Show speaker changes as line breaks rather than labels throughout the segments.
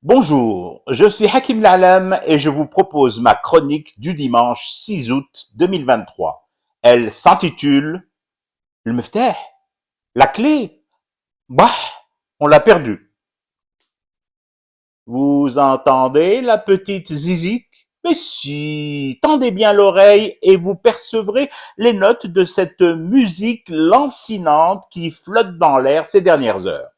Bonjour, je suis Hakim L'Alam et je vous propose ma chronique du dimanche 6 août 2023. Elle s'intitule Le Meftah, la clé. Bah, on l'a perdue. Vous entendez la petite zizik? Mais si, tendez bien l'oreille et vous percevrez les notes de cette musique lancinante qui flotte dans l'air ces dernières heures.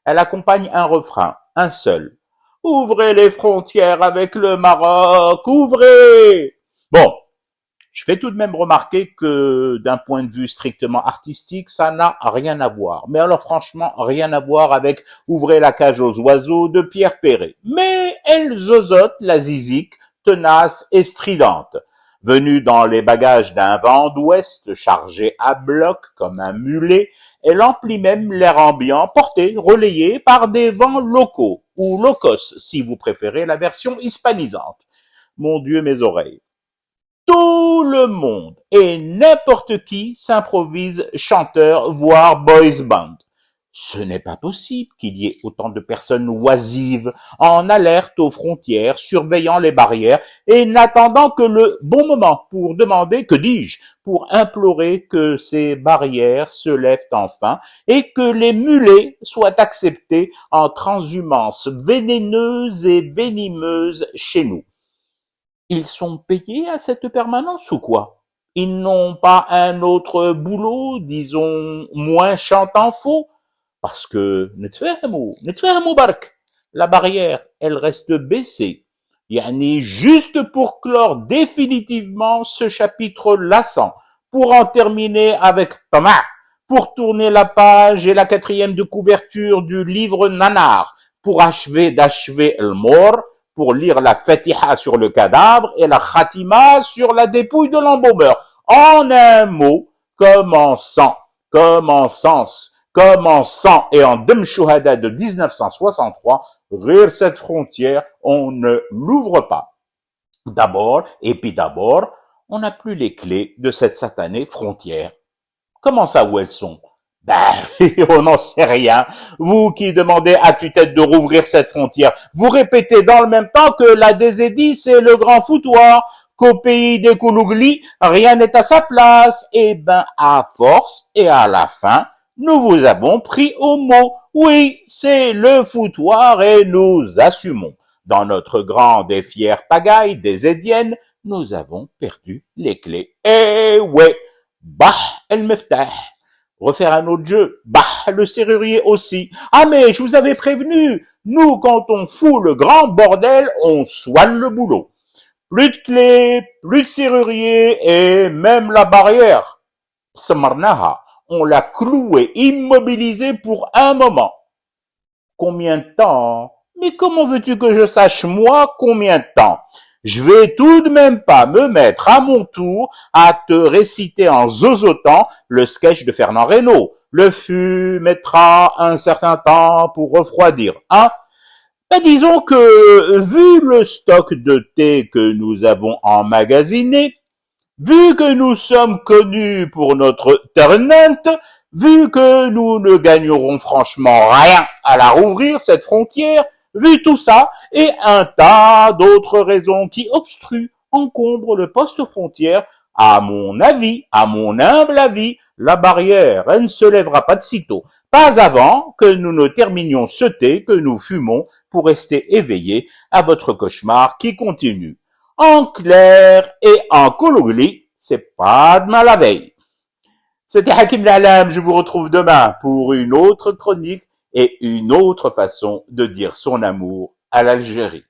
Elle accompagne un refrain, un seul. Ouvrez les frontières avec le Maroc, ouvrez! Bon, je fais tout de même remarquer que d'un point de vue strictement artistique, ça n'a rien à voir. Mais alors franchement, rien à voir avec Ouvrez la cage aux oiseaux de Pierre Perret. Mais elle zozote la zizik, tenace et stridente. Venue dans les bagages d'un vent d'ouest chargé à bloc comme un mulet, elle emplit même l'air ambiant porté, relayé par des vents locaux, ou locos si vous préférez la version hispanisante. Mon Dieu, mes oreilles. Tout le monde et n'importe qui s'improvise chanteur, voire boys band. Ce n'est pas possible qu'il y ait autant de personnes oisives en alerte aux frontières, surveillant les barrières et n'attendant que le bon moment pour demander, que dis-je, pour implorer que ces barrières se lèvent enfin et que les mulets soient acceptés en transhumance vénéneuse et venimeuse chez nous. Ils sont payés à cette permanence ou quoi? Ils n'ont pas un autre boulot, disons, moins chantant faux? Parce que, نتفاهموا برك. La barrière, elle reste baissée. Yani juste pour clore définitivement ce chapitre lassant, pour en terminer avec Tama, pour tourner la page et la 4e de couverture du livre Nanar, pour d'achever le mort, pour lire la Fatiha sur le cadavre et la Khatima sur la dépouille de l'embaumeur. En un mot, commençant et en Dem Shuhada de 1963, rire cette frontière, on ne l'ouvre pas. D'abord, et puis d'abord, on n'a plus les clés de cette satanée frontière. Comment ça, où elles sont? On n'en sait rien. Vous qui demandez à tue-tête de rouvrir cette frontière, vous répétez dans le même temps que la Désédie, c'est le grand foutoir, qu'au pays des Koulougli, rien n'est à sa place. Eh ben, à force et à la fin, nous vous avons pris au mot. Oui, c'est le foutoir et nous assumons. Dans notre grande et fière pagaille des Édiennes, nous avons perdu les clés. Eh ouais, el meftah. Refaire un autre jeu, le serrurier aussi. Ah mais je vous avais prévenu, nous quand on fout le grand bordel, on soigne le boulot. Plus de clés, plus de serrurier et même la barrière. Samarnaha, on l'a cloué, immobilisé pour un moment. Combien de temps? Mais comment veux-tu que je sache moi combien de temps? Je vais tout de même pas me mettre à mon tour à te réciter en zozotant le sketch de Fernand Reynaud. Le fût mettra un certain temps pour refroidir, hein? Disons que, vu le stock de thé que nous avons emmagasiné, vu que nous sommes connus pour notre ternente, vu que nous ne gagnerons franchement rien à la rouvrir, cette frontière, vu tout ça, et un tas d'autres raisons qui obstruent, encombrent le poste frontière, à mon avis, à mon humble avis, la barrière, elle ne se lèvera pas de sitôt. Pas avant que nous ne terminions ce thé que nous fumons pour rester éveillés à votre cauchemar qui continue. En clair et en Koulougli, c'est pas demain la veille. C'était Hakim L'Alam, je vous retrouve demain pour une autre chronique et une autre façon de dire son amour à l'Algérie.